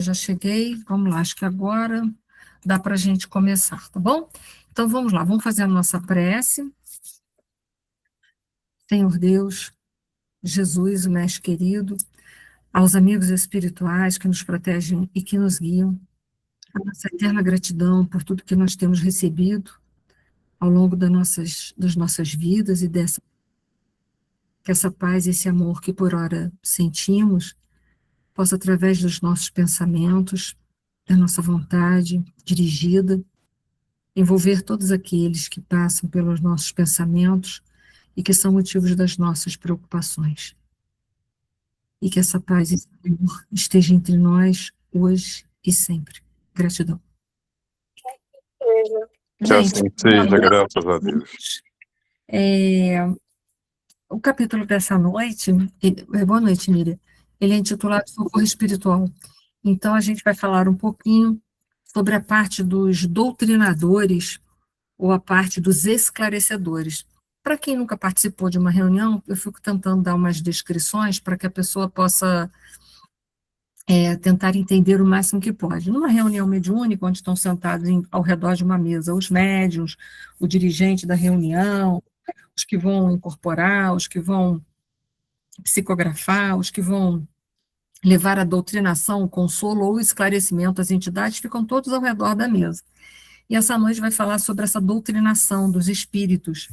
Já cheguei, vamos lá, acho que agora dá para a gente começar, tá bom? Então vamos lá, vamos fazer a nossa prece. Senhor Deus, Jesus, o Mestre querido, aos amigos espirituais que nos protegem e que nos guiam, a nossa eterna gratidão por tudo que nós temos recebido ao longo das nossas vidas e que essa paz, esse amor que por ora sentimos, possa, através dos nossos pensamentos, da nossa vontade dirigida, envolver todos aqueles que passam pelos nossos pensamentos e que são motivos das nossas preocupações. E que essa paz e esse amor esteja entre nós hoje e sempre. Gratidão. Que assim Gente, seja, graças a Deus. O capítulo dessa noite, boa noite, Miriam, ele é intitulado Socorro Espiritual. Então, a gente vai falar um pouquinho sobre a parte dos doutrinadores ou a parte dos esclarecedores. Para quem nunca participou de uma reunião, eu fico tentando dar umas descrições para que a pessoa possa tentar entender o máximo que pode. Numa reunião mediúnica, onde estão sentados ao redor de uma mesa os médiuns, o dirigente da reunião, os que vão incorporar, os que vão psicografar, os que vão levar a doutrinação, o consolo ou o esclarecimento às entidades, ficam todos ao redor da mesa. E essa noite vai falar sobre essa doutrinação dos espíritos,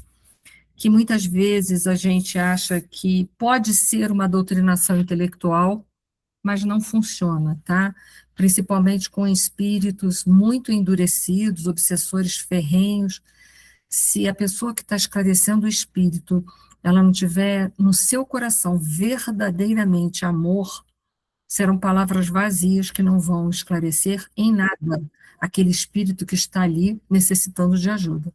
que muitas vezes a gente acha que pode ser uma doutrinação intelectual, mas não funciona, tá? Principalmente com espíritos muito endurecidos, obsessores ferrenhos. Se a pessoa que está esclarecendo o espírito, ela não tiver no seu coração verdadeiramente amor, serão palavras vazias que não vão esclarecer em nada aquele espírito que está ali necessitando de ajuda.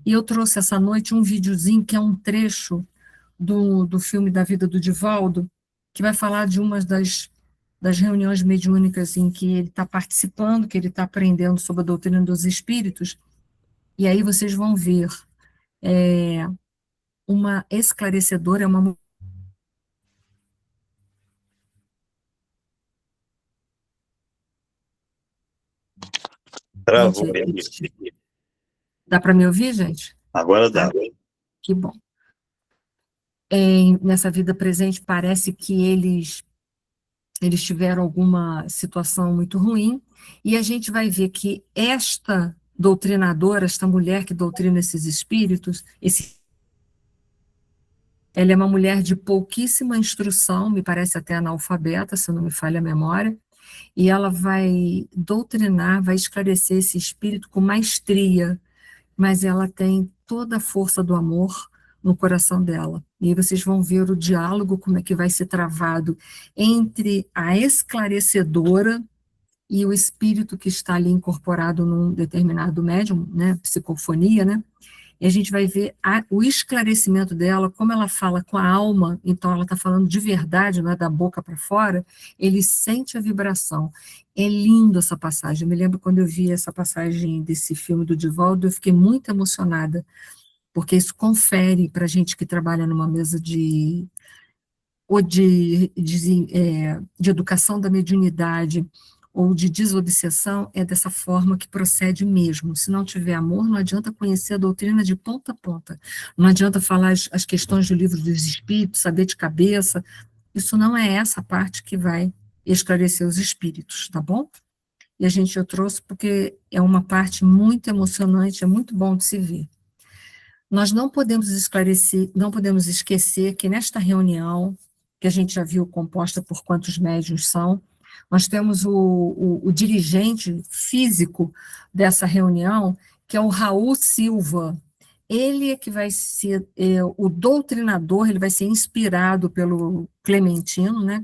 E eu trouxe essa noite um videozinho que é um trecho do filme da vida do Divaldo, que vai falar de uma das reuniões mediúnicas em que ele está participando, que ele está aprendendo sobre a doutrina dos espíritos, e aí vocês vão ver uma esclarecedora, uma... Travou. Dá para me ouvir, gente? Agora dá. Que bom. Nessa vida presente, parece que eles tiveram alguma situação muito ruim, e a gente vai ver que esta doutrinadora, esta mulher que doutrina esses espíritos, ela é uma mulher de pouquíssima instrução, me parece até analfabeta, se não me falha a memória, e ela vai doutrinar, vai esclarecer esse espírito com maestria, mas ela tem toda a força do amor no coração dela. E aí vocês vão ver o diálogo, como é que vai ser travado entre a esclarecedora e o espírito que está ali incorporado num determinado médium, né, psicofonia, né, e a gente vai ver o esclarecimento dela, como ela fala com a alma, então ela está falando de verdade, não é da boca para fora, ele sente a vibração. É lindo essa passagem, eu me lembro quando eu vi essa passagem desse filme do Divaldo, eu fiquei muito emocionada, porque isso confere para a gente que trabalha numa mesa de educação da mediunidade, ou de desobsessão, é dessa forma que procede mesmo. Se não tiver amor, não adianta conhecer a doutrina de ponta a ponta, não adianta falar as questões do livro dos espíritos, saber de cabeça, isso não é essa parte que vai esclarecer os espíritos, tá bom? E eu trouxe porque é uma parte muito emocionante, é muito bom de se ver. Nós não podemos esquecer que nesta reunião, que a gente já viu composta por quantos médiuns são, nós temos o dirigente físico dessa reunião, que é o Raul Silva. Ele é que vai ser o doutrinador, ele vai ser inspirado pelo Clementino, né,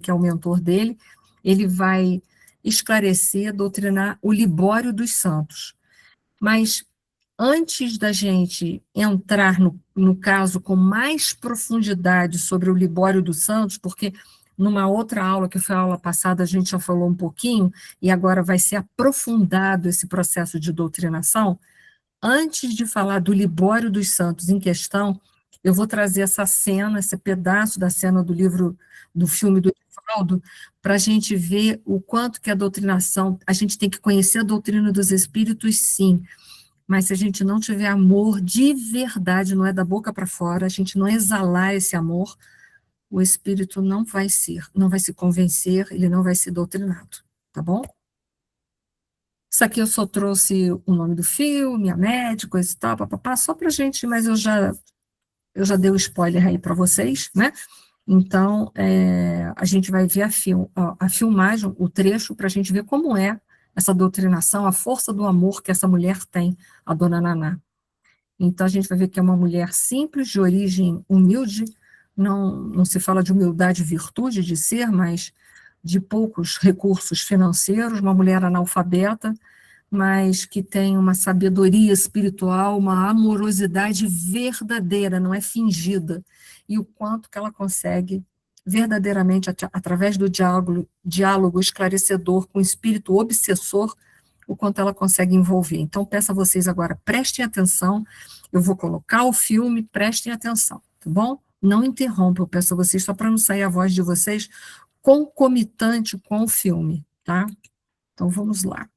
que é o mentor dele, ele vai esclarecer, doutrinar o Libório dos Santos. Mas antes da gente entrar no caso com mais profundidade sobre o Libório dos Santos, porque numa outra aula, que foi a aula passada, a gente já falou um pouquinho, e agora vai ser aprofundado esse processo de doutrinação, antes de falar do Libório dos Santos em questão, Eu vou trazer essa cena, esse pedaço da cena do livro, do filme do Divaldo, para a gente ver o quanto que a doutrinação, a gente tem que conhecer a doutrina dos espíritos, sim, mas se a gente não tiver amor de verdade, não é da boca para fora, a gente não exalar esse amor, o espírito não vai se convencer, ele não vai ser doutrinado, tá bom? Isso aqui eu só trouxe o nome do filme, a médica, coisa e tal, papapá, só para gente, mas eu já dei o spoiler aí para vocês, né? Então, a gente vai ver a filmagem, o trecho, para a gente ver como é essa doutrinação, a força do amor que essa mulher tem, a dona Naná. Então, a gente vai ver que é uma mulher simples, de origem humilde, não se fala de humildade e virtude de ser, mas de poucos recursos financeiros, uma mulher analfabeta, mas que tem uma sabedoria espiritual, uma amorosidade verdadeira, não é fingida, e o quanto que ela consegue verdadeiramente, através do diálogo esclarecedor com o espírito obsessor, o quanto ela consegue envolver. Então, peço a vocês agora, prestem atenção, eu vou colocar o filme, prestem atenção, tá bom? Não interrompam, eu peço a vocês, só para não sair a voz de vocês, concomitante com o filme, tá? Então, vamos lá.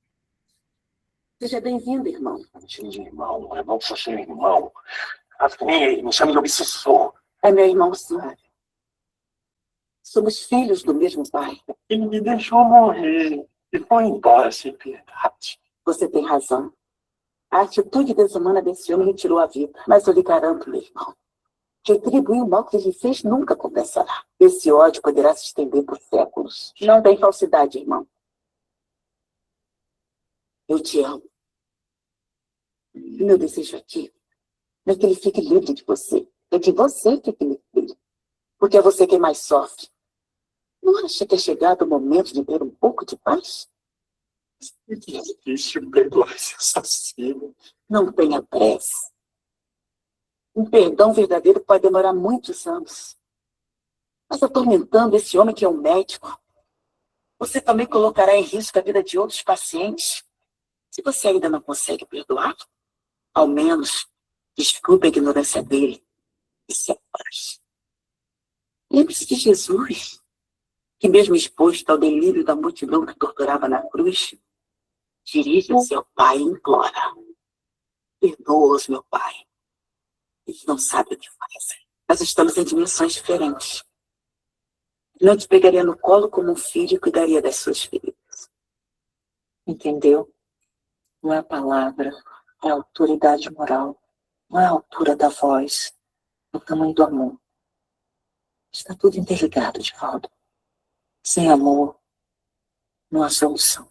Seja bem-vindo, irmão. Irmão, não sou seu irmão. Me chame de obsessor. É meu irmão, senhor. Somos filhos do mesmo pai. Ele me deixou morrer e foi embora sem piedade. Você tem razão. A atitude desumana desse homem lhe tirou a vida. Mas eu lhe garanto, meu irmão, que atribuir o mal que ele fez nunca compensará. Esse ódio poderá se estender por séculos. Não tem falsidade, irmão. Eu te amo. Meu desejo aqui é que ele fique livre de você. É que você fique livre dele. Porque é você quem mais sofre. Não acha que é chegado o momento de ter um pouco de paz? É difícil perdoar esse assassino. Não tenha pressa. Um perdão verdadeiro pode demorar muitos anos. Mas atormentando esse homem que é um médico, você também colocará em risco a vida de outros pacientes. Se você ainda não consegue perdoar, ao menos desculpe a ignorância dele e se afaste. Lembre-se de Jesus, que mesmo exposto ao delírio da multidão que torturava na cruz, dirige-se ao Pai e implora: perdoa-os, meu Pai. Eles não sabem o que fazem. Nós estamos em dimensões diferentes. Não te pegaria no colo como um filho e cuidaria das suas feridas. Entendeu? Não é a palavra, é a autoridade moral. Não é a altura da voz, é o tamanho do amor. Está tudo interligado, Divaldo. Sem amor, não há solução.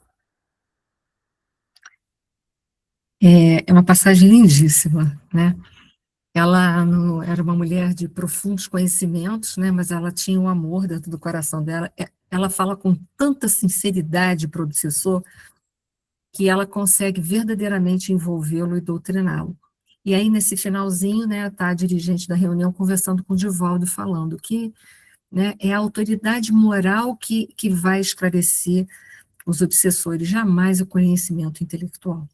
É uma passagem lindíssima, né? Ela era uma mulher de profundos conhecimentos, né? Mas ela tinha o amor dentro do coração dela. Ela fala com tanta sinceridade para o obsessor que ela consegue verdadeiramente envolvê-lo e doutriná-lo. E aí, nesse finalzinho, né, tá a dirigente da reunião conversando com o Divaldo, falando que, né, é a autoridade moral que vai esclarecer os obsessores, jamais o conhecimento intelectual.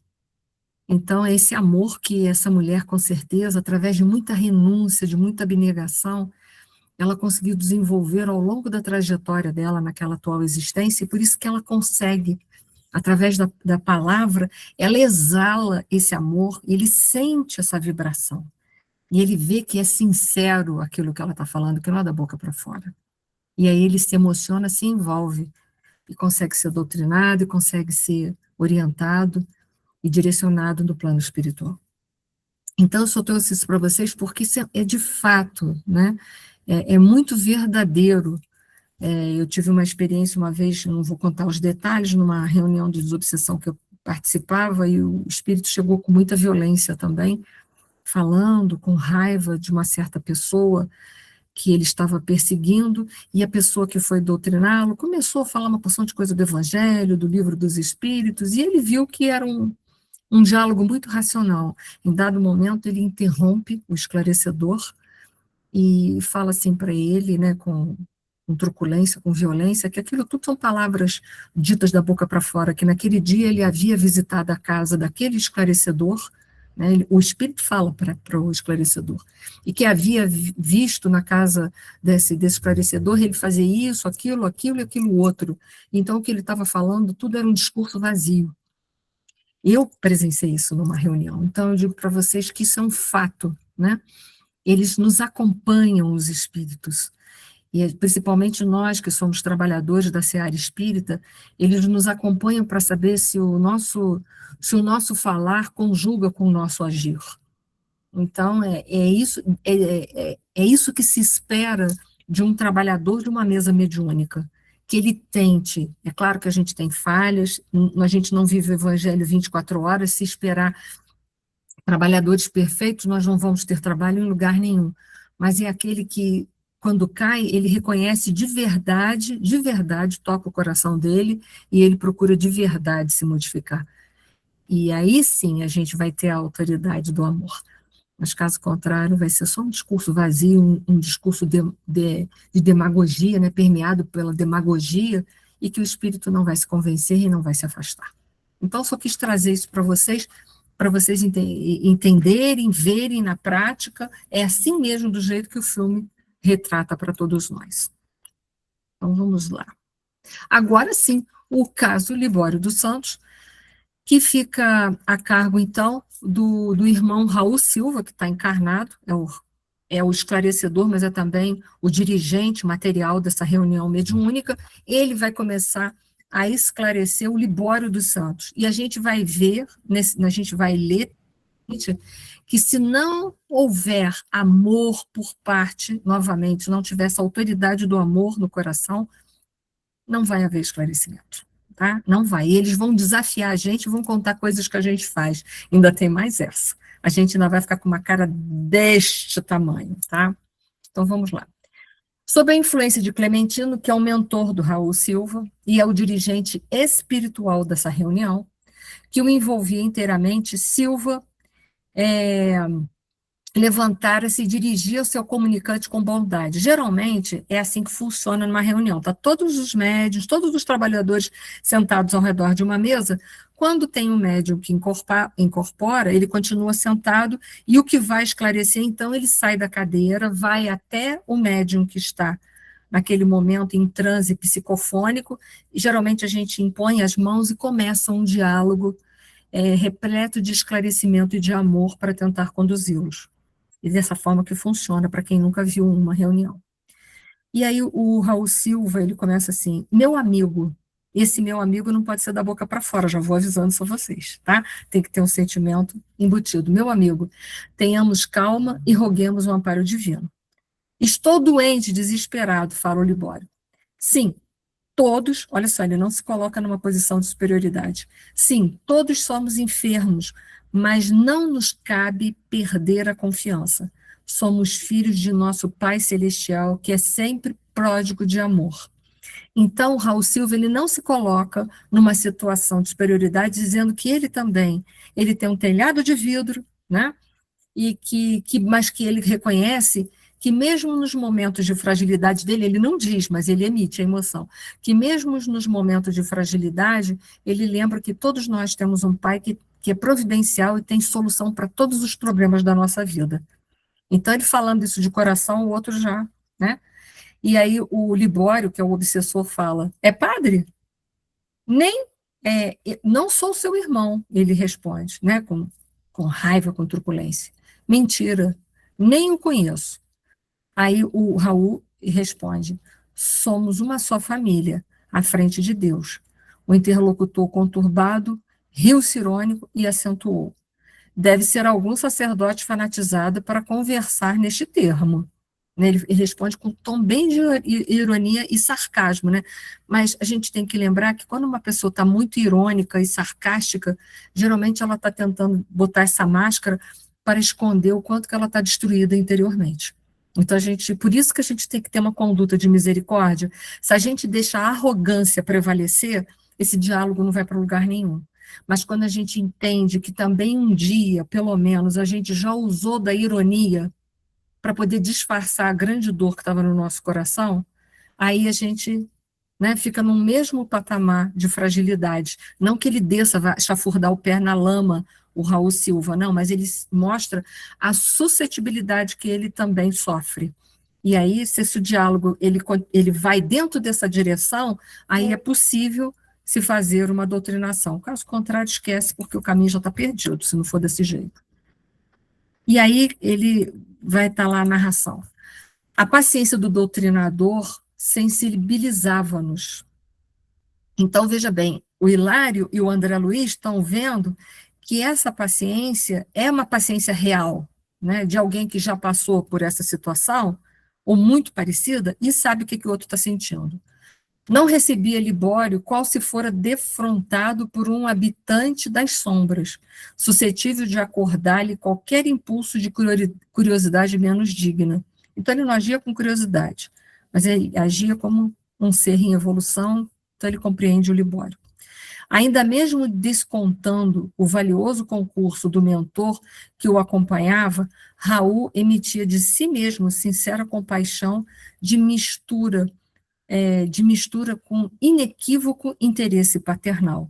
Então, é esse amor que essa mulher, com certeza, através de muita renúncia, de muita abnegação, ela conseguiu desenvolver ao longo da trajetória dela naquela atual existência, e por isso que ela consegue, através da palavra, ela exala esse amor, e ele sente essa vibração, e ele vê que é sincero aquilo que ela está falando, que não é da boca para fora. E aí ele se emociona, se envolve, e consegue ser doutrinado, e consegue ser orientado, e direcionado no plano espiritual. Então, eu só trouxe isso para vocês porque isso é de fato, né? É muito verdadeiro. Eu tive uma experiência uma vez, não vou contar os detalhes, numa reunião de desobsessão que eu participava, e o espírito chegou com muita violência também, falando com raiva de uma certa pessoa que ele estava perseguindo, e a pessoa que foi doutriná-lo começou a falar uma porção de coisa do Evangelho, do Livro dos Espíritos, e ele viu que era um diálogo muito racional. Em dado momento, ele interrompe o esclarecedor e fala assim para ele, né, com truculência, com violência, que aquilo tudo são palavras ditas da boca para fora, que naquele dia ele havia visitado a casa daquele esclarecedor, né? O espírito fala para o esclarecedor, e que havia visto na casa desse esclarecedor ele fazer isso, aquilo e aquilo outro. Então, o que ele estava falando, tudo era um discurso vazio. Eu presenciei isso numa reunião, então eu digo para vocês que isso é um fato, né? Eles nos acompanham, os espíritos, e principalmente nós que somos trabalhadores da seara espírita, eles nos acompanham para saber se o nosso falar conjuga com o nosso agir. Então, é isso que se espera de um trabalhador de uma mesa mediúnica, que ele tente, é claro que a gente tem falhas, a gente não vive o evangelho 24 horas, se esperar trabalhadores perfeitos, nós não vamos ter trabalho em lugar nenhum, mas é aquele que, quando cai, ele reconhece de verdade, toca o coração dele, e ele procura de verdade se modificar. E aí sim a gente vai ter a autoridade do amor. Mas, caso contrário, vai ser só um discurso vazio, um discurso de demagogia, né, permeado pela demagogia, e que o espírito não vai se convencer e não vai se afastar. Então, só quis trazer isso para vocês entenderem, verem na prática, é assim mesmo do jeito que o filme retrata para todos nós. Então, vamos lá. Agora sim, o caso Libório dos Santos, que fica a cargo, então, do irmão Raul Silva, que está encarnado, é o esclarecedor, mas é também o dirigente material dessa reunião mediúnica. Ele vai começar a esclarecer o Libório dos Santos. E a gente vai ver, a gente vai ler, que se não houver amor por parte, novamente, não tiver essa autoridade do amor no coração, não vai haver esclarecimento. Tá? Não vai. E eles vão desafiar a gente, vão contar coisas que a gente faz. Ainda tem mais essa. A gente ainda vai ficar com uma cara deste tamanho, tá? Então, vamos lá. Sob a influência de Clementino, que é o mentor do Raul Silva e é o dirigente espiritual dessa reunião, que o envolvia inteiramente, Silva levantara-se e dirigia o seu comunicante com bondade. Geralmente, é assim que funciona numa reunião. Tá todos os médiuns, todos os trabalhadores sentados ao redor de uma mesa. Quando tem um médium que incorpora, ele continua sentado, e o que vai esclarecer, então, ele sai da cadeira, vai até o médium que está naquele momento em transe psicofônico, e geralmente a gente impõe as mãos e começa um diálogo repleto de esclarecimento e de amor para tentar conduzi-los. E dessa forma que funciona, para quem nunca viu uma reunião. E aí o Raul Silva, ele começa assim: meu amigo, esse meu amigo não pode ser da boca para fora, já vou avisando isso a vocês, tá? Tem que ter um sentimento embutido. Meu amigo, tenhamos calma e roguemos um amparo divino. Estou doente, desesperado, fala o Libório. Sim, todos, olha só, ele não se coloca numa posição de superioridade. Sim, todos somos enfermos, mas não nos cabe perder a confiança. Somos filhos de nosso Pai Celestial, que é sempre pródigo de amor. Então, Raul Silva, ele não se coloca numa situação de superioridade, dizendo que ele também, ele tem um telhado de vidro, né? Mas que ele reconhece que mesmo nos momentos de fragilidade dele, ele não diz, mas ele emite a emoção, que mesmo nos momentos de fragilidade, ele lembra que todos nós temos um Pai que é providencial e tem solução para todos os problemas da nossa vida. Então, ele falando isso de coração, o outro já, né? E aí o Libório, que é o obsessor, fala: é padre? Não sou seu irmão, ele responde, né? Com raiva, com truculência. Mentira, nem o conheço. Aí o Raul responde: somos uma só família, à frente de Deus. O interlocutor conturbado riu-se irônico e acentuou: deve ser algum sacerdote fanatizado para conversar neste termo. Ele responde com um tom bem de ironia e sarcasmo, né? Mas a gente tem que lembrar que quando uma pessoa está muito irônica e sarcástica, geralmente ela está tentando botar essa máscara para esconder o quanto que ela está destruída interiormente. Então, por isso que a gente tem que ter uma conduta de misericórdia. Se a gente deixa a arrogância prevalecer, esse diálogo não vai para lugar nenhum. Mas quando a gente entende que também um dia, pelo menos, a gente já usou da ironia para poder disfarçar a grande dor que estava no nosso coração, aí a gente, né, fica no mesmo patamar de fragilidade. Não que ele desça, vai chafurdar o pé na lama o Raul Silva, não, mas ele mostra a suscetibilidade que ele também sofre. E aí, se esse diálogo ele vai dentro dessa direção, aí é possível se fazer uma doutrinação. Caso contrário, esquece, porque o caminho já está perdido, se não for desse jeito. E aí ele vai estar lá a narração. A paciência do doutrinador sensibilizava-nos. Então, veja bem, o Hilário e o André Luiz estão vendo que essa paciência é uma paciência real, né, de alguém que já passou por essa situação, ou muito parecida, e sabe o que o outro está sentindo. Não recebia Libório qual se fora defrontado por um habitante das sombras, suscetível de acordar-lhe qualquer impulso de curiosidade menos digna. Então, ele não agia com curiosidade, mas ele agia como um ser em evolução, então ele compreende o Libório. Ainda mesmo descontando o valioso concurso do mentor que o acompanhava, Raul emitia de si mesmo sincera compaixão de mistura com inequívoco interesse paternal.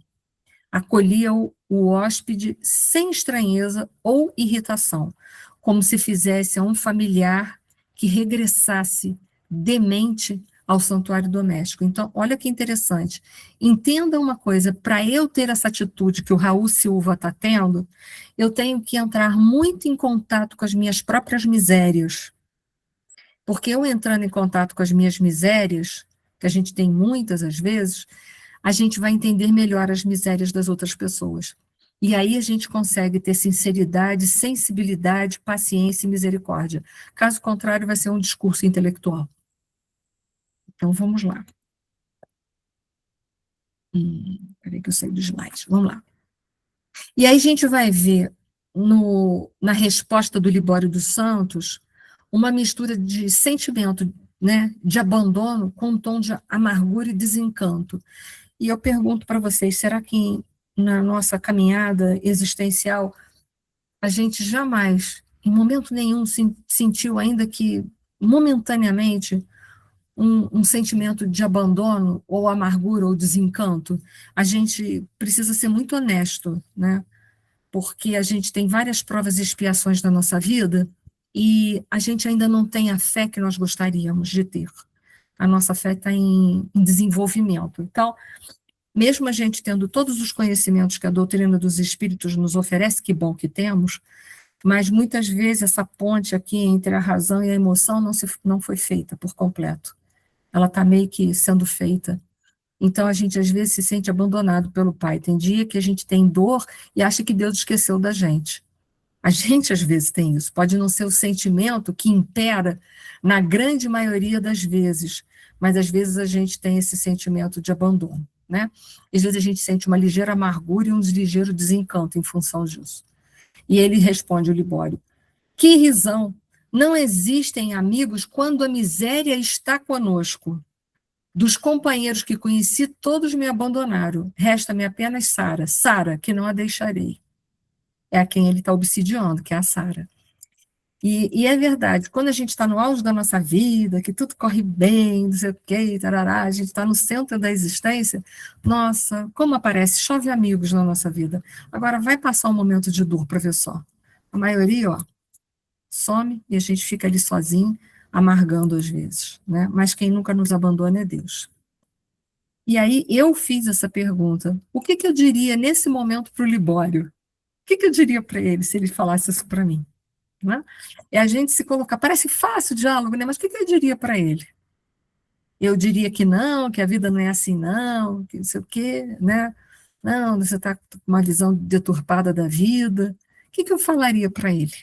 Acolhia o hóspede sem estranheza ou irritação, como se fizesse a um familiar que regressasse demente ao santuário doméstico. Então, olha que interessante. Entenda uma coisa, para eu ter essa atitude que o Raul Silva está tendo, eu tenho que entrar muito em contato com as minhas próprias misérias. Porque eu entrando em contato com as minhas misérias, que a gente tem muitas às vezes, a gente vai entender melhor as misérias das outras pessoas. E aí a gente consegue ter sinceridade, sensibilidade, paciência e misericórdia. Caso contrário, vai ser um discurso intelectual. Então, vamos lá. Peraí que eu saí do slide. Vamos lá. E aí a gente vai ver na resposta do Libório dos Santos uma mistura de sentimento, né, de abandono com um tom de amargura e desencanto. E eu pergunto para vocês, será que na nossa caminhada existencial a gente jamais, em momento nenhum, sentiu, ainda que momentaneamente, um sentimento de abandono, ou amargura, ou desencanto? A gente precisa ser muito honesto, né? Porque a gente tem várias provas e expiações na nossa vida, e a gente ainda não tem a fé que nós gostaríamos de ter. A nossa fé está em desenvolvimento. Então, mesmo a gente tendo todos os conhecimentos que a doutrina dos espíritos nos oferece, que bom que temos, mas muitas vezes essa ponte aqui entre a razão e a emoção não foi feita por completo. Ela está meio que sendo feita. Então, a gente às vezes se sente abandonado pelo Pai. Tem dia que a gente tem dor e acha que Deus esqueceu da gente. A gente às vezes tem isso. Pode não ser o sentimento que impera na grande maioria das vezes, mas às vezes a gente tem esse sentimento de abandono, né? Às vezes a gente sente uma ligeira amargura e um ligeiro desencanto em função disso. E ele responde, o Libório: que risão! Não existem amigos quando a miséria está conosco. Dos companheiros que conheci, todos me abandonaram. Resta-me apenas Sara. Sara, que não a deixarei. É a quem ele está obsidiando, que é a Sara. E é verdade, quando a gente está no auge da nossa vida, que tudo corre bem, não sei o quê, tarará, a gente está no centro da existência, nossa, como aparece, chove amigos na nossa vida. Agora vai passar um momento de dor, professor. A maioria, ó, some e a gente fica ali sozinho, amargando às vezes, né? Mas quem nunca nos abandona é Deus. E aí eu fiz essa pergunta: o que eu diria nesse momento para o Libório? O que eu diria para ele se ele falasse isso para mim? Né? É a gente se colocar, parece fácil o diálogo, né? Mas o que eu diria para ele? Eu diria que não, que a vida não é assim não, que não sei o quê, né? Não, você está com uma visão deturpada da vida. O que eu falaria para ele?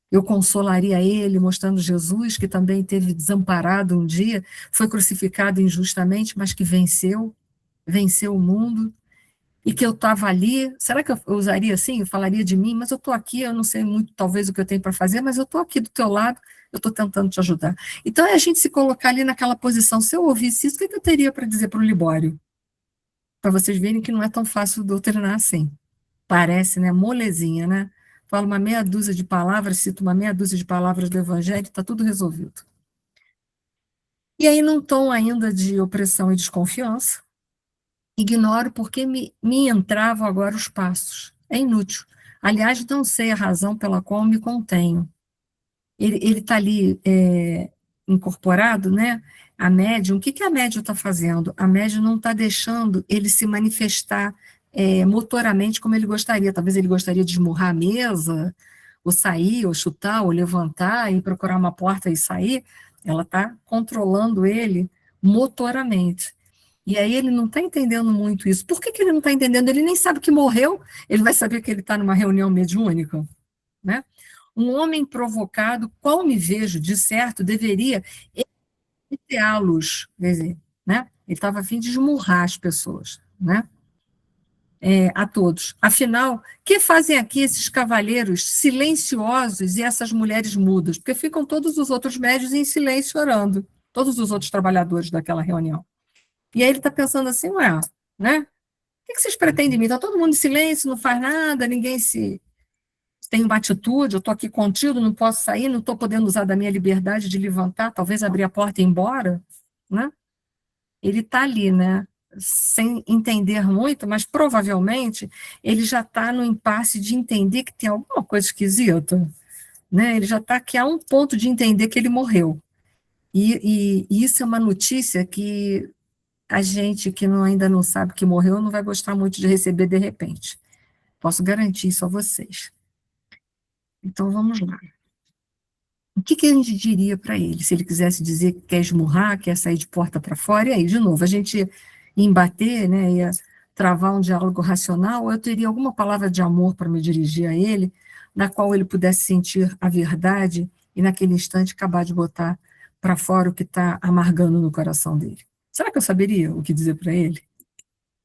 Eu consolaria ele, mostrando Jesus, que também teve desamparado um dia, foi crucificado injustamente, mas que venceu o mundo, e que eu estava ali. Será que eu usaria assim? Eu falaria de mim, mas eu estou aqui, eu não sei muito, talvez, o que eu tenho para fazer, mas eu estou aqui do teu lado, eu estou tentando te ajudar. Então, é a gente se colocar ali naquela posição. Se eu ouvisse isso, o que eu teria para dizer para o Libório? Para vocês verem que não é tão fácil doutrinar assim. Parece, né? Molezinha, né? Fala uma meia dúzia de palavras, cita uma meia dúzia de palavras do Evangelho, está tudo resolvido. E aí, num tom ainda de opressão e desconfiança, ignoro porque me entravam agora os passos. É inútil. Aliás, não sei a razão pela qual me contenho. Ele está ali incorporado, né? A médium, o que que a médium está fazendo? A médium não está deixando ele se manifestar motoramente como ele gostaria. Talvez ele gostaria de esmurrar a mesa, ou sair, ou chutar, ou levantar, e procurar uma porta e sair. Ela está controlando ele motoramente. E aí ele não está entendendo muito isso. Por que que ele não está entendendo? Ele nem sabe que morreu, ele vai saber que ele está numa reunião mediúnica, né? Um homem provocado, qual me vejo, de certo, deveria iniciá-los, quer dizer, né? Ele estava a fim de esmurrar as pessoas, né? A todos. Afinal, que fazem aqui esses cavalheiros silenciosos e essas mulheres mudas? Porque ficam todos os outros médios em silêncio orando, todos os outros trabalhadores daquela reunião. E aí ele está pensando assim, ué, né? O que vocês pretendem de mim? Está todo mundo em silêncio, não faz nada, ninguém tem uma atitude, eu estou aqui contido, não posso sair, não estou podendo usar da minha liberdade de levantar, talvez abrir a porta e ir embora, né? Ele está ali, né? Sem entender muito, mas provavelmente ele já está no impasse de entender que tem alguma coisa esquisita, né? Ele já está aqui a um ponto de entender que ele morreu. E isso é uma notícia que a gente que ainda não sabe que morreu não vai gostar muito de receber de repente. Posso garantir isso a vocês. Então, vamos lá. O que que a gente diria para ele, se ele quisesse dizer que quer esmurrar, quer sair de porta para fora? E aí, de novo, a gente ia embater, né, ia travar um diálogo racional, ou eu teria alguma palavra de amor para me dirigir a ele, na qual ele pudesse sentir a verdade e, naquele instante, acabar de botar para fora o que está amargando no coração dele. Será que eu saberia o que dizer para ele?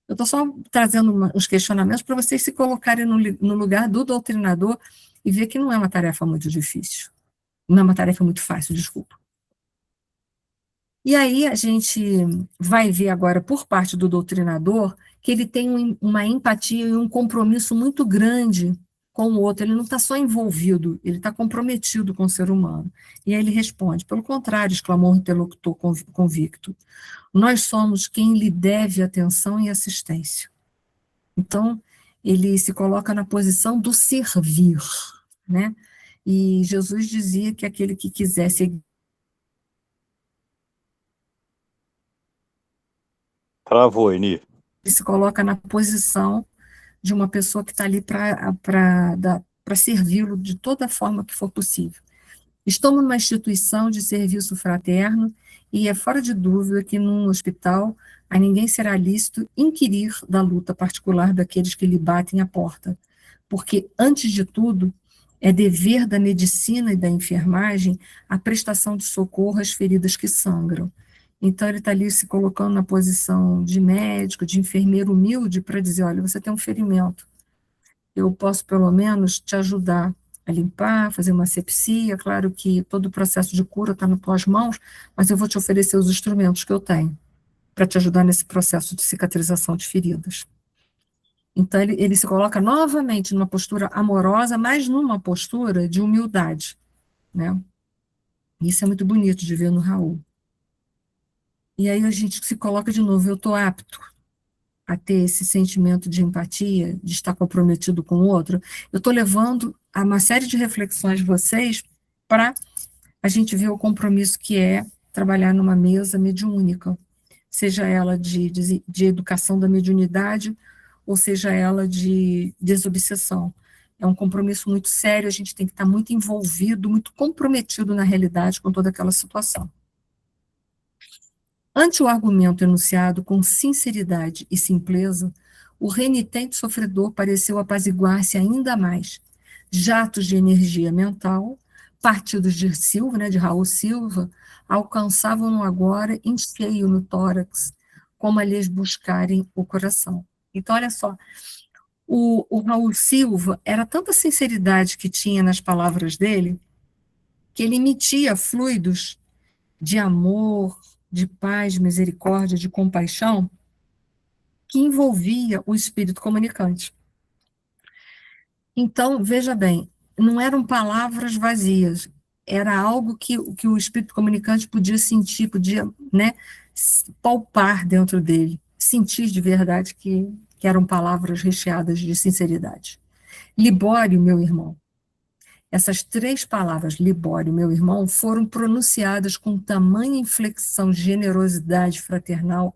Eu estou só trazendo uns questionamentos para vocês se colocarem no lugar do doutrinador e ver que não é uma tarefa muito difícil. Não é uma tarefa muito fácil, desculpa. E aí a gente vai ver agora, por parte do doutrinador, que ele tem uma empatia e um compromisso muito grande com o outro. Ele não está só envolvido, ele está comprometido com o ser humano. E aí ele responde, pelo contrário, exclamou o interlocutor convicto, nós somos quem lhe deve atenção e assistência. Então, ele se coloca na posição do servir, né? E Jesus dizia que aquele que quisesse... Travou, Eni. Ele se coloca na posição de uma pessoa que está ali para servi-lo de toda forma que for possível. Estou numa instituição de serviço fraterno e é fora de dúvida que num hospital a ninguém será lícito inquirir da luta particular daqueles que lhe batem a porta, porque, antes de tudo, é dever da medicina e da enfermagem a prestação de socorro às feridas que sangram. Então, ele está ali se colocando na posição de médico, de enfermeiro humilde, para dizer, olha, você tem um ferimento, eu posso, pelo menos, te ajudar a limpar, fazer uma asepsia, claro que todo o processo de cura está nas tuas mãos, mas eu vou te oferecer os instrumentos que eu tenho, para te ajudar nesse processo de cicatrização de feridas. Então, ele se coloca novamente numa postura amorosa, mas numa postura de humildade, né? Isso é muito bonito de ver no Raul. E aí a gente se coloca de novo, eu estou apto a ter esse sentimento de empatia, de estar comprometido com o outro. Eu estou levando a uma série de reflexões de vocês para a gente ver o compromisso que é trabalhar numa mesa mediúnica, seja ela de educação da mediunidade, ou seja ela de desobsessão. É um compromisso muito sério, a gente tem que estar muito envolvido, muito comprometido na realidade com toda aquela situação. Ante o argumento enunciado com sinceridade e simpleza, o renitente sofredor pareceu apaziguar-se ainda mais. Jatos de energia mental, partidos de Silva, né, de Raul Silva, alcançavam-no agora em cheio no tórax, como a lhes buscarem o coração. Então, olha só, o Raul Silva, era tanta sinceridade que tinha nas palavras dele, que ele emitia fluidos de amor, de paz, de misericórdia, de compaixão, que envolvia o espírito comunicante. Então, veja bem, não eram palavras vazias, era algo que o espírito comunicante podia sentir, podia, né, palpar dentro dele, sentir de verdade que eram palavras recheadas de sinceridade. Libório, meu irmão. Essas 3 palavras, Libório, meu irmão, foram pronunciadas com tamanha inflexão, generosidade fraternal,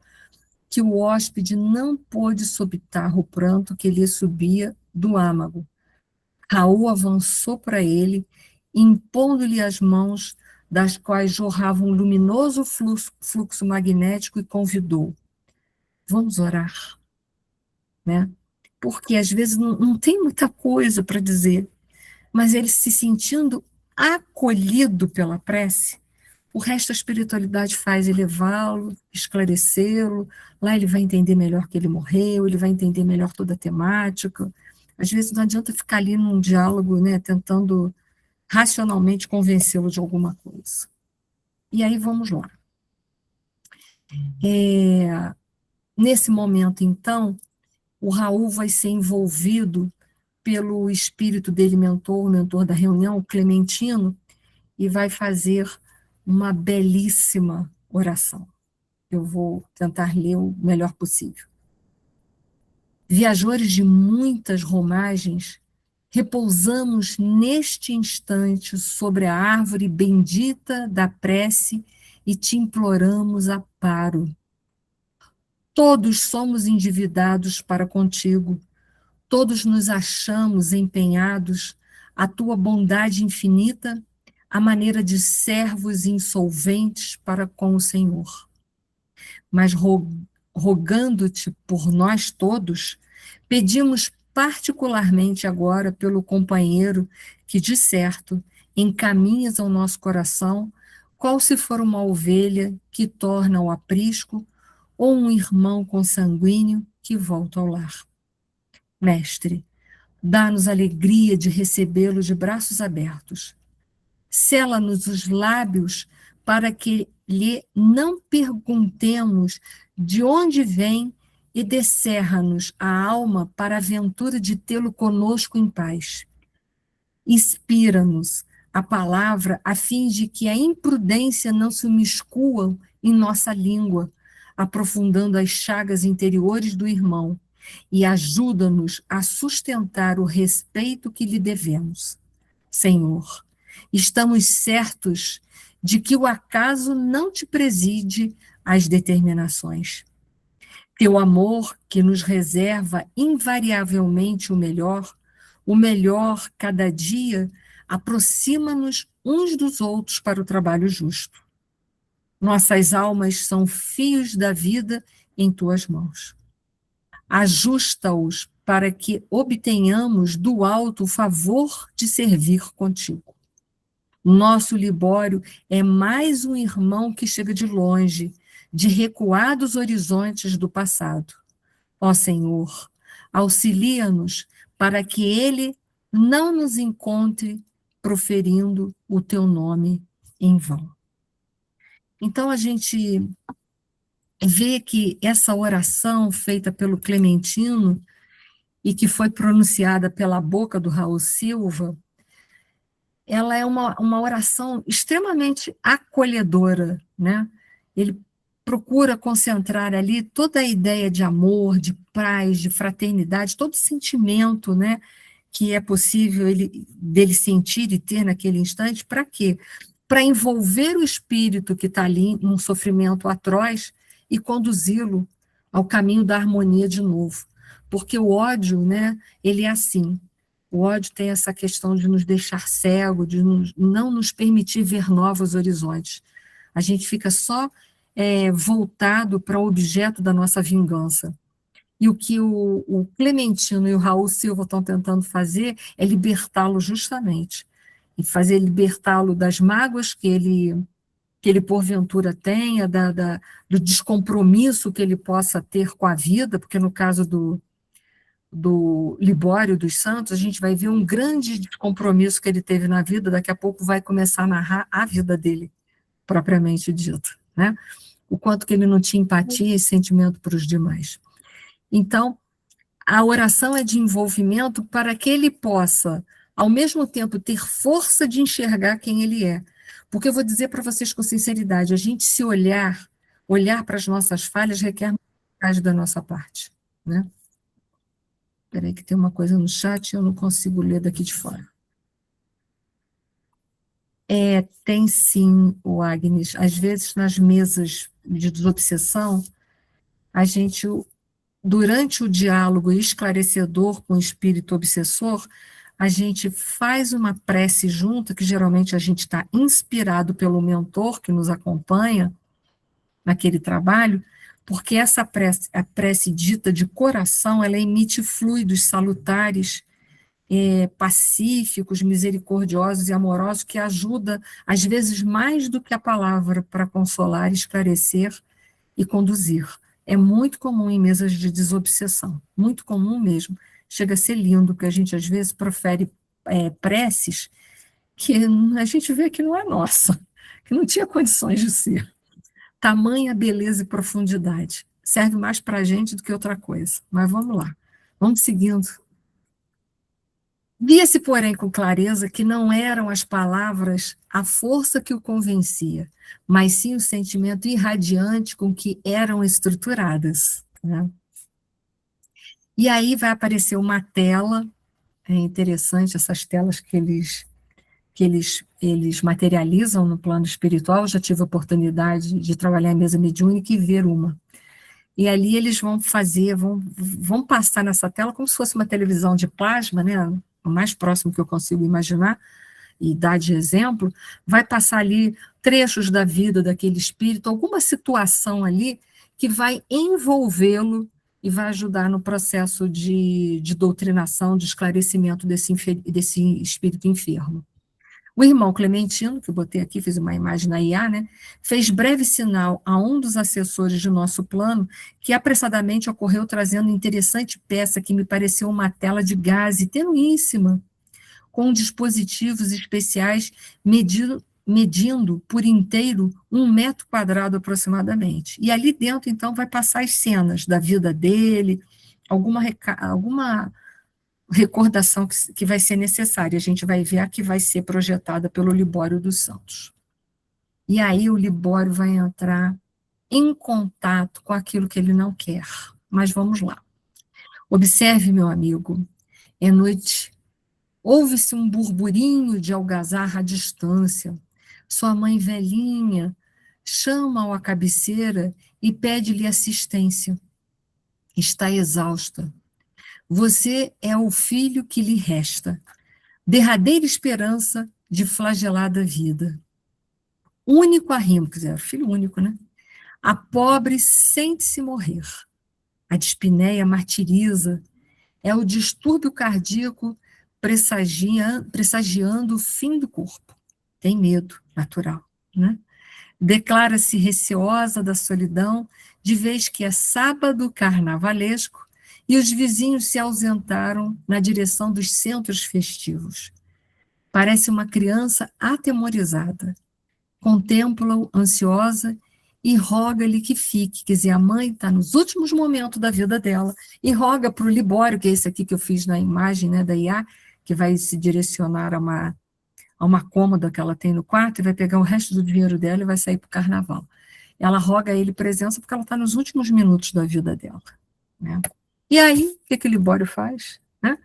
que o hóspede não pôde sobitar o pranto que lhe subia do âmago. Raul avançou para ele, impondo-lhe as mãos, das quais jorrava um luminoso fluxo magnético, e convidou: vamos orar, né? Porque às vezes não tem muita coisa para dizer, mas ele se sentindo acolhido pela prece, o resto da espiritualidade faz elevá-lo, esclarecê-lo, lá ele vai entender melhor que ele morreu, ele vai entender melhor toda a temática. Às vezes não adianta ficar ali num diálogo, né, tentando racionalmente convencê-lo de alguma coisa. E aí vamos lá. Nesse momento, então, o Raul vai ser envolvido pelo espírito dele, mentor, o mentor da reunião, o Clementino, e vai fazer uma belíssima oração. Eu vou tentar ler o melhor possível. Viajores de muitas romagens, repousamos neste instante sobre a árvore bendita da prece e te imploramos amparo. Todos somos endividados para contigo, todos nos achamos empenhados à tua bondade infinita, à maneira de servos insolventes para com o Senhor. Mas rogando-te por nós todos, pedimos particularmente agora pelo companheiro que, de certo, encaminhas ao nosso coração, qual se for uma ovelha que torna ao aprisco, ou um irmão consanguíneo que volta ao lar. Mestre, dá-nos alegria de recebê-lo de braços abertos. Sela-nos os lábios para que lhe não perguntemos de onde vem, e descerra-nos a alma para a aventura de tê-lo conosco em paz. Inspira-nos a palavra a fim de que a imprudência não se imiscua em nossa língua, aprofundando as chagas interiores do irmão, e ajuda-nos a sustentar o respeito que lhe devemos. Senhor, estamos certos de que o acaso não te preside às determinações. Teu amor, que nos reserva invariavelmente o melhor cada dia, aproxima-nos uns dos outros para o trabalho justo. Nossas almas são fios da vida em tuas mãos. Ajusta-os para que obtenhamos do alto o favor de servir contigo. Nosso Libório é mais um irmão que chega de longe, de recuados horizontes do passado. Ó Senhor, auxilia-nos para que ele não nos encontre proferindo o teu nome em vão. Então a gente vê que essa oração feita pelo Clementino e que foi pronunciada pela boca do Raul Silva, ela é uma oração extremamente acolhedora, né? Ele procura concentrar ali toda a ideia de amor, de paz, de fraternidade, todo sentimento, né, que é possível dele sentir e ter naquele instante. Para quê? Para envolver o espírito que está ali num sofrimento atroz e conduzi-lo ao caminho da harmonia de novo. Porque o ódio, né, ele é assim. O ódio tem essa questão de nos deixar cego, de não nos permitir ver novos horizontes. A gente fica só voltado para o objeto da nossa vingança. E o que o Clementino e o Raul Silva estão tentando fazer é libertá-lo justamente. E fazer libertá-lo das mágoas que ele porventura tenha, do descompromisso que ele possa ter com a vida, porque no caso do Libório dos Santos, a gente vai ver um grande descompromisso que ele teve na vida, daqui a pouco vai começar a narrar a vida dele, propriamente dito, né? O quanto que ele não tinha empatia e sentimento para os demais. Então, a oração é de envolvimento para que ele possa, ao mesmo tempo, ter força de enxergar quem ele é. Porque eu vou dizer para vocês com sinceridade, a gente se olhar para as nossas falhas requer mais da nossa parte, né? Espera que tem uma coisa no chat e eu não consigo ler daqui de fora. Tem sim, o Agnes. Às vezes, nas mesas de desobsessão, a gente, durante o diálogo esclarecedor com o espírito obsessor, a gente faz uma prece junto, que geralmente a gente está inspirado pelo mentor que nos acompanha naquele trabalho, porque essa prece, a prece dita de coração, ela emite fluidos salutares, pacíficos, misericordiosos e amorosos, que ajuda, às vezes, mais do que a palavra para consolar, esclarecer e conduzir. É muito comum em mesas de desobsessão, muito comum mesmo. Chega a ser lindo, porque a gente, às vezes, profere preces que a gente vê que não é nossa, que não tinha condições de ser. Tamanha beleza e profundidade. Serve mais para a gente do que outra coisa. Mas vamos lá. Vamos seguindo. Via-se, porém, com clareza que não eram as palavras a força que o convencia, mas sim o sentimento irradiante com que eram estruturadas, né? E aí vai aparecer uma tela, é interessante essas telas que eles materializam no plano espiritual. Eu já tive a oportunidade de trabalhar em mesa mediúnica e ver uma. E ali eles vão passar nessa tela como se fosse uma televisão de plasma, né? O mais próximo que eu consigo imaginar, e dar de exemplo, vai passar ali trechos da vida daquele espírito, alguma situação ali que vai envolvê-lo e vai ajudar no processo de doutrinação, de esclarecimento desse espírito enfermo. O irmão Clementino, que eu botei aqui, fiz uma imagem na IA, né, fez breve sinal a um dos assessores de nosso plano, que apressadamente ocorreu trazendo interessante peça que me pareceu uma tela de gaze tenuíssima, com dispositivos especiais medindo por inteiro 1 metro quadrado aproximadamente. E ali dentro, então, vai passar as cenas da vida dele, alguma recordação que vai ser necessária. A gente vai ver a que vai ser projetada pelo Libório dos Santos. E aí o Libório vai entrar em contato com aquilo que ele não quer. Mas vamos lá. Observe, meu amigo, é noite. Ouve-se um burburinho de algazarra à distância. Sua mãe velhinha chama-o à cabeceira e pede-lhe assistência. Está exausta. Você é o filho que lhe resta, derradeira esperança de flagelada vida. Único arrimo, quer dizer, filho único, né? A pobre sente-se morrer. A dispneia martiriza, é o distúrbio cardíaco pressagiando o fim do corpo. Tem medo, natural, né? Declara-se receosa da solidão, de vez que é sábado carnavalesco e os vizinhos se ausentaram na direção dos centros festivos. Parece uma criança atemorizada. Contempla-o ansiosa e roga-lhe que fique. Quer dizer, a mãe está nos últimos momentos da vida dela e roga para o Libório, que é esse aqui que eu fiz na imagem, né, da IA, que vai se direcionar a uma cômoda que ela tem no quarto e vai pegar o resto do dinheiro dela e vai sair para o carnaval. Ela roga a ele presença porque ela está nos últimos minutos da vida dela, né? E aí, o que o Libório faz? Né?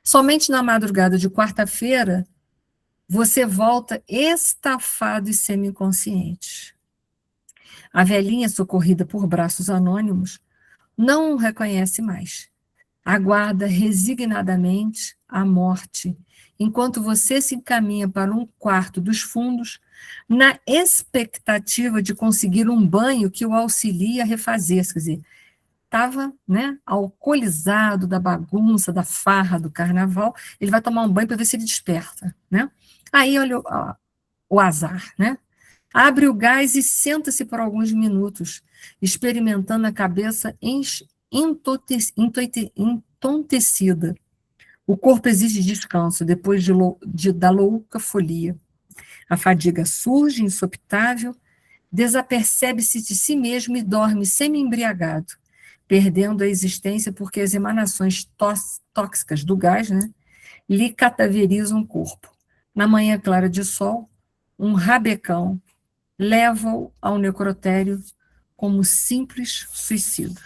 Somente na madrugada de quarta-feira, você volta estafado e semi-inconsciente. A velhinha, socorrida por braços anônimos, não o reconhece mais. Aguarda resignadamente a morte, enquanto você se encaminha para um quarto dos fundos, na expectativa de conseguir um banho que o auxilie a refazer-se. Quer dizer, estava, né, alcoolizado da bagunça, da farra do carnaval, ele vai tomar um banho para ver se ele desperta, né? Aí, olha o azar, né? Abre o gás e senta-se por alguns minutos, experimentando a cabeça entontecida. O corpo exige descanso depois da louca folia. A fadiga surge insopitável, desapercebe-se de si mesmo e dorme semi-embriagado, perdendo a existência porque as emanações tóxicas do gás, né, lhe cadaverizam o corpo. Na manhã clara de sol, um rabecão leva-o ao necrotério como simples suicida.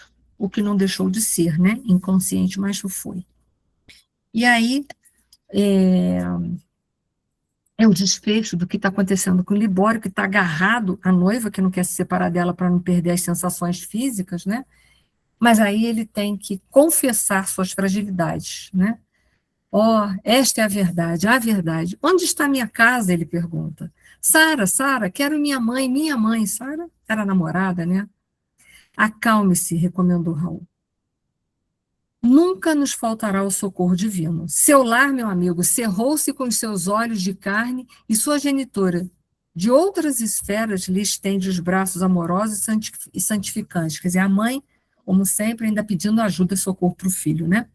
o que não deixou de ser, né? Inconsciente, mas foi. E aí, é o desfecho do que está acontecendo com o Libório, que está agarrado à noiva, que não quer se separar dela para não perder as sensações físicas, né? Mas aí ele tem que confessar suas fragilidades, né? Esta é a verdade, a verdade. Onde está minha casa? Ele pergunta. Sara, Sara, quero minha mãe, minha mãe. Sara era a namorada, né? Acalme-se, recomendou Raul. Nunca nos faltará o socorro divino. Seu lar, meu amigo, cerrou-se com os seus olhos de carne e sua genitora, de outras esferas, lhe estende os braços amorosos e santificantes. Quer dizer, a mãe, como sempre, ainda pedindo ajuda e socorro para o filho, né?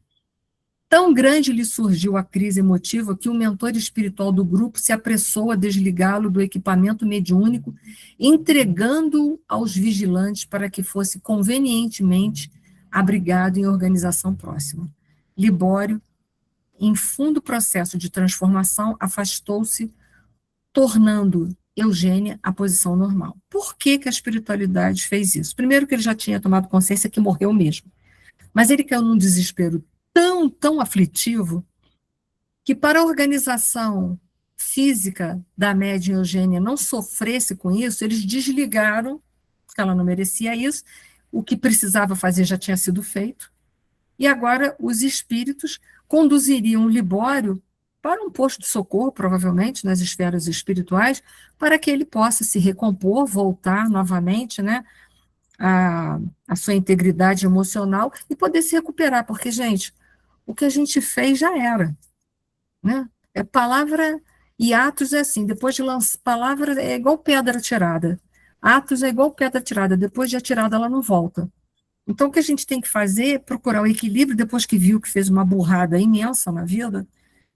Tão grande lhe surgiu a crise emotiva que o mentor espiritual do grupo se apressou a desligá-lo do equipamento mediúnico, entregando-o aos vigilantes para que fosse convenientemente abrigado em organização próxima. Libório, em fundo processo de transformação, afastou-se, tornando Eugênia a posição normal. Por que que a espiritualidade fez isso? Primeiro que ele já tinha tomado consciência que morreu mesmo, mas ele caiu num desespero tão aflitivo, que para a organização física da médium Eugênia não sofresse com isso, eles desligaram, porque ela não merecia isso, o que precisava fazer já tinha sido feito, e agora os espíritos conduziriam o Libório para um posto de socorro, provavelmente, nas esferas espirituais, para que ele possa se recompor, voltar novamente, né, a sua integridade emocional e poder se recuperar, porque, gente, o que a gente fez já era, né? Palavra e atos é assim, depois de lançar, palavra é igual pedra tirada, atos é igual pedra tirada, depois de atirada ela não volta. Então o que a gente tem que fazer é procurar o equilíbrio, depois que viu que fez uma burrada imensa na vida,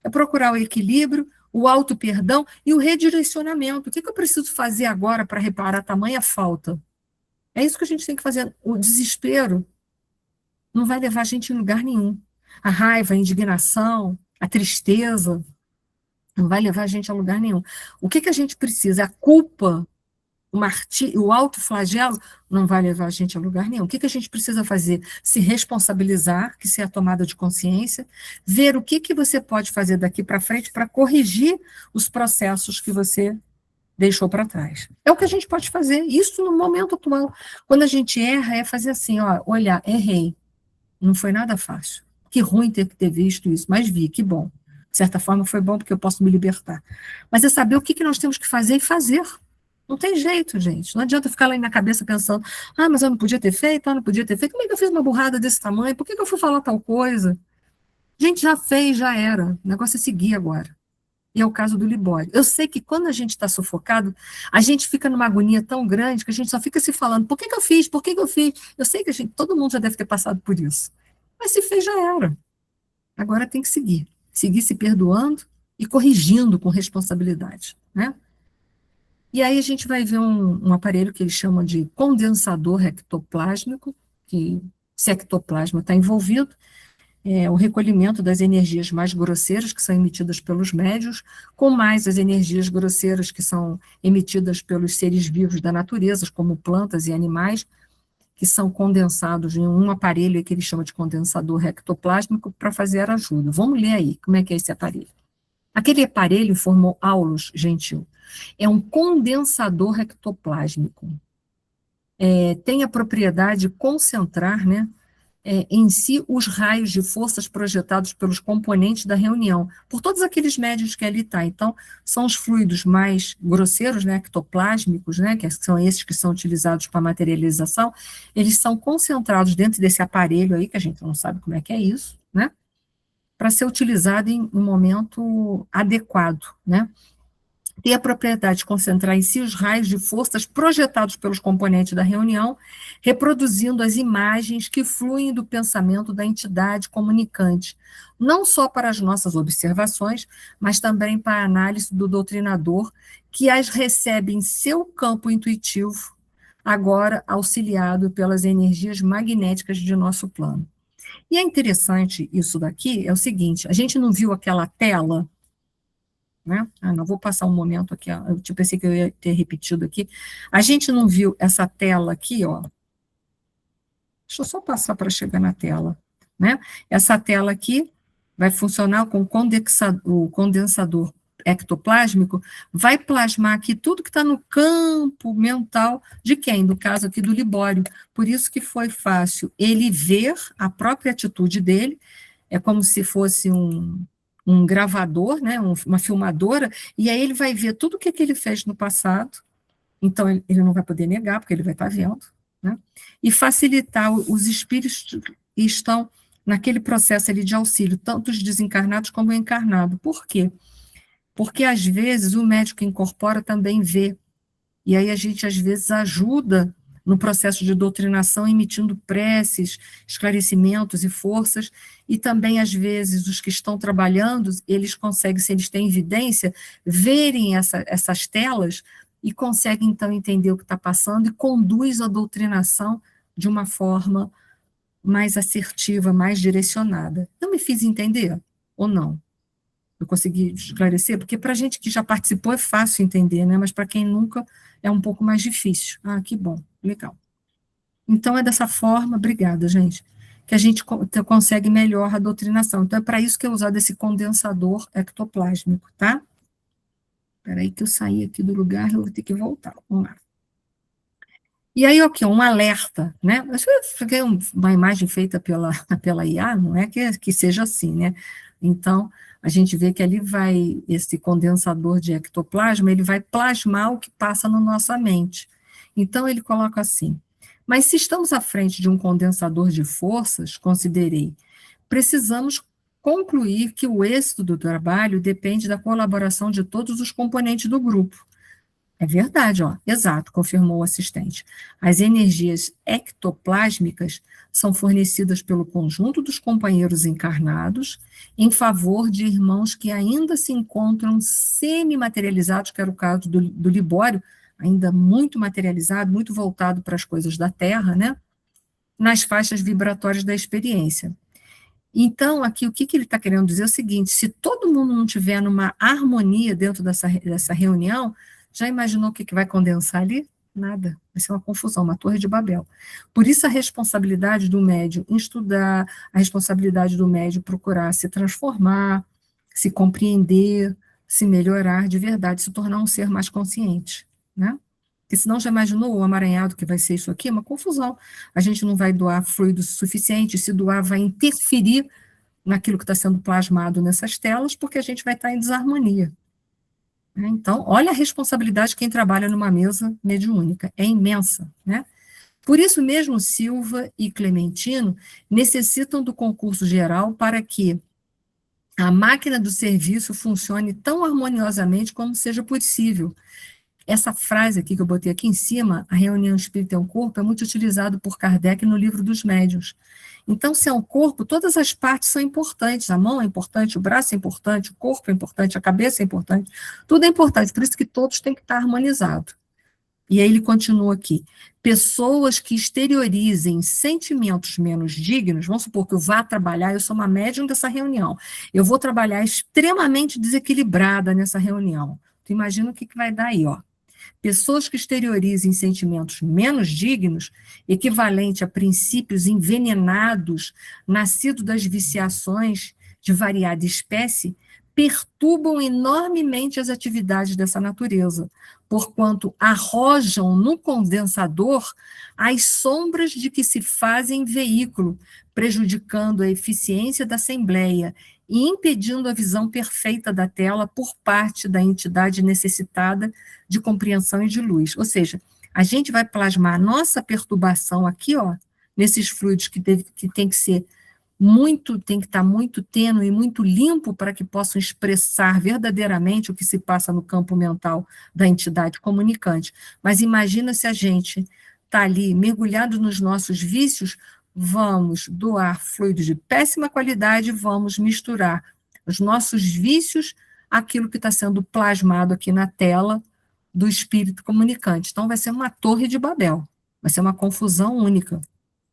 é procurar o equilíbrio, o auto-perdão e o redirecionamento. O que eu preciso fazer agora para reparar tamanha falta? É isso que a gente tem que fazer. O desespero não vai levar a gente em lugar nenhum. A raiva, a indignação, a tristeza, não vai levar a gente a lugar nenhum. O que a gente precisa? A culpa, o autoflagelo, não vai levar a gente a lugar nenhum. O que a gente precisa fazer? Se responsabilizar, que isso é a tomada de consciência, ver o que você pode fazer daqui para frente para corrigir os processos que você deixou para trás. É o que a gente pode fazer, isso no momento atual. Quando a gente erra, é fazer assim, olhar, errei, não foi nada fácil. Que ruim ter visto isso, mas vi, que bom. De certa forma foi bom porque eu posso me libertar. Mas é saber o que nós temos que fazer e fazer. Não tem jeito, gente. Não adianta ficar lá na cabeça pensando, mas eu não podia ter feito, não podia ter feito. Como é que eu fiz uma burrada desse tamanho? Por que eu fui falar tal coisa? Gente, já fez, já era. O negócio é seguir agora. E é o caso do Libório. Eu sei que quando a gente está sufocado, a gente fica numa agonia tão grande que a gente só fica se falando, por que eu fiz? Por que eu fiz? Eu sei que todo mundo já deve ter passado por isso. Mas se fez, já era. Agora tem que seguir. Seguir se perdoando e corrigindo com responsabilidade, né? E aí a gente vai ver um aparelho que eles chamam de condensador ectoplásmico, que se ectoplasma está envolvido, o recolhimento das energias mais grosseiras, que são emitidas pelos médios, com mais as energias grosseiras que são emitidas pelos seres vivos da natureza, como plantas e animais, que são condensados em um aparelho que ele chama de condensador ectoplásmico para fazer ajuda. Vamos ler aí como é que é esse aparelho. Aquele aparelho informou Aulus Gentil. É um condensador ectoplásmico. Tem a propriedade de concentrar, né, em si os raios de forças projetados pelos componentes da reunião, por todos aqueles médios que ali está. Então, são os fluidos mais grosseiros, né, ectoplásmicos, né, que são esses que são utilizados para materialização, eles são concentrados dentro desse aparelho aí, que a gente não sabe como é que é isso, né, para ser utilizado em um momento adequado, né. Tem a propriedade de concentrar em si os raios de forças projetados pelos componentes da reunião, reproduzindo as imagens que fluem do pensamento da entidade comunicante, não só para as nossas observações, mas também para a análise do doutrinador, que as recebe em seu campo intuitivo, agora auxiliado pelas energias magnéticas de nosso plano. E é interessante isso daqui, é o seguinte, a gente não viu aquela tela, né? Não vou passar um momento aqui, eu pensei que eu ia ter repetido aqui. A gente não viu essa tela aqui, ó. Deixa Deixa eu só passar para chegar na tela, né? Essa tela aqui vai funcionar com o condensador ectoplásmico, vai plasmar aqui tudo que está no campo mental de quem? No caso aqui do Libório. Por isso que foi fácil ele ver a própria atitude dele, é como se fosse um gravador, né, uma filmadora, e aí ele vai ver tudo o que ele fez no passado, então ele não vai poder negar, porque ele vai estar vendo, né, e facilitar os espíritos que estão naquele processo ali de auxílio, tanto os desencarnados como o encarnado. Por quê? Porque, às vezes, o médico que incorpora também vê, e aí a gente, às vezes, ajuda no processo de doutrinação, emitindo preces, esclarecimentos e forças, e também, às vezes, os que estão trabalhando, eles conseguem, se eles têm evidência, verem essas telas e conseguem, então, entender o que está passando e conduz a doutrinação de uma forma mais assertiva, mais direcionada. Eu me fiz entender ou não? Eu consegui esclarecer? Porque para a gente que já participou é fácil entender, né? Mas para quem nunca é um pouco mais difícil. Ah, que bom, legal. Então é dessa forma, obrigada, gente, que a gente consegue melhor a doutrinação. Então é para isso que é usado esse condensador ectoplásmico, tá? Espera aí que eu saí aqui do lugar, eu vou ter que voltar. Vamos lá. E aí, ok, um alerta, né? Isso é uma imagem feita pela IA, não é que seja assim, né? Então, a gente vê que ali vai, esse condensador de ectoplasma, ele vai plasmar o que passa na nossa mente. Então, ele coloca assim, mas se estamos à frente de um condensador de forças, considerei, precisamos concluir que o êxito do trabalho depende da colaboração de todos os componentes do grupo. É verdade, ó, exato, confirmou o assistente. As energias ectoplásmicas são fornecidas pelo conjunto dos companheiros encarnados em favor de irmãos que ainda se encontram semi-materializados, que era o caso do Libório, ainda muito materializado, muito voltado para as coisas da Terra, né? Nas faixas vibratórias da experiência. Então, aqui, o que ele está querendo dizer é o seguinte, se todo mundo não tiver numa harmonia dentro dessa reunião, já imaginou o que vai condensar ali? Nada, vai ser uma confusão, uma torre de Babel. Por isso a responsabilidade do médium em estudar, a responsabilidade do médium procurar se transformar, se compreender, se melhorar de verdade, se tornar um ser mais consciente, né? Porque senão já imaginou o amaranhado que vai ser isso aqui? É uma confusão. A gente não vai doar fluido suficiente, se doar vai interferir naquilo que está sendo plasmado nessas telas, porque a gente vai estar em desarmonia. Então, olha a responsabilidade de quem trabalha numa mesa mediúnica, é imensa, né? Por isso mesmo, Silva e Clementino necessitam do concurso geral para que a máquina do serviço funcione tão harmoniosamente como seja possível. Essa frase aqui que eu botei aqui em cima, a reunião espírita é um corpo, é muito utilizado por Kardec no livro dos médiuns. Então, se é um corpo, todas as partes são importantes, a mão é importante, o braço é importante, o corpo é importante, a cabeça é importante, tudo é importante, por isso que todos têm que estar harmonizados. E aí ele continua aqui, pessoas que exteriorizem sentimentos menos dignos, vamos supor que eu vá trabalhar, eu sou uma médium dessa reunião, eu vou trabalhar extremamente desequilibrada nessa reunião, tu imagina o que vai dar aí, ó. Pessoas que exteriorizem sentimentos menos dignos, equivalente a princípios envenenados, nascidos das viciações de variada espécie, perturbam enormemente as atividades dessa natureza, porquanto arrojam no condensador as sombras de que se fazem veículo, prejudicando a eficiência da assembleia e impedindo a visão perfeita da tela por parte da entidade necessitada de compreensão e de luz. Ou seja, a gente vai plasmar a nossa perturbação aqui, ó, nesses fluidos que tem que ser tem que estar muito tênue e muito limpo para que possam expressar verdadeiramente o que se passa no campo mental da entidade comunicante. Mas imagina se a gente está ali mergulhado nos nossos vícios, vamos doar fluidos de péssima qualidade, vamos misturar os nossos vícios àquilo que está sendo plasmado aqui na tela do espírito comunicante. Então, vai ser uma torre de Babel, vai ser uma confusão única.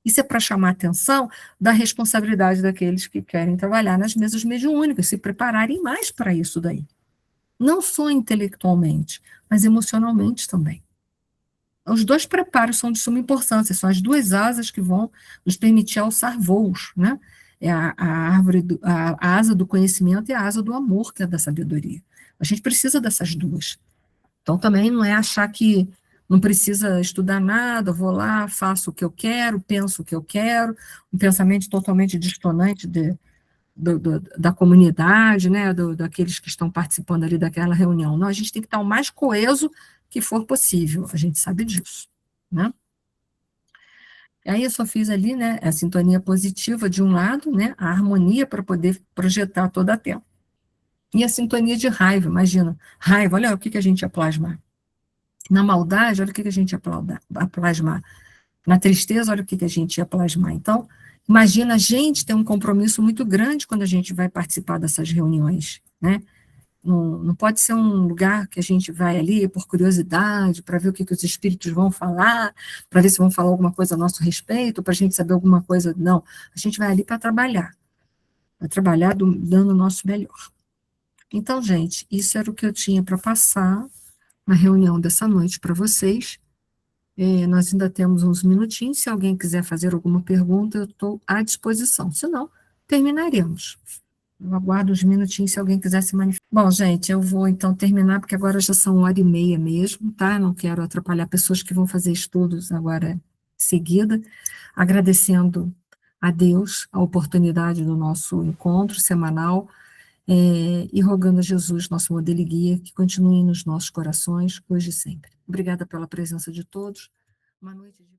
Isso é para chamar a atenção da responsabilidade daqueles que querem trabalhar nas mesas mediúnicas, se prepararem mais para isso daí. Não só intelectualmente, mas emocionalmente também. os dois preparos são de suma importância, são as duas asas que vão nos permitir alçar voos, né? É a árvore, a asa do conhecimento e a asa do amor, que é da sabedoria. A gente precisa dessas duas. Então, também não é achar que não precisa estudar nada, vou lá, faço o que eu quero, penso o que eu quero, um pensamento totalmente distonante da comunidade, né, daqueles que estão participando ali daquela reunião. Não, a gente tem que estar o mais coeso que for possível, a gente sabe disso, né? E aí eu só fiz ali, né, a sintonia positiva de um lado, né, a harmonia para poder projetar toda a tela. E a sintonia de raiva, imagina, raiva, olha o que a gente ia plasmar. Na maldade, olha o que a gente ia plasmar. Na tristeza, olha o que a gente ia plasmar. Então, imagina, a gente tem um compromisso muito grande quando a gente vai participar dessas reuniões, né? Não pode ser um lugar que a gente vai ali por curiosidade, para ver o que os espíritos vão falar, para ver se vão falar alguma coisa a nosso respeito, para a gente saber alguma coisa. Não, a gente vai ali para trabalhar dando o nosso melhor. Então, gente, isso era o que eu tinha para passar na reunião dessa noite para vocês. Nós ainda temos uns minutinhos, se alguém quiser fazer alguma pergunta, eu estou à disposição, senão, terminaremos. Eu aguardo uns minutinhos se alguém quiser se manifestar. Bom, gente, eu vou então terminar, porque agora já são 1h30 mesmo, tá? Não quero atrapalhar pessoas que vão fazer estudos agora em seguida, agradecendo a Deus a oportunidade do nosso encontro semanal, e rogando a Jesus, nosso modelo e guia, que continue nos nossos corações, hoje e sempre. Obrigada pela presença de todos. Uma noite de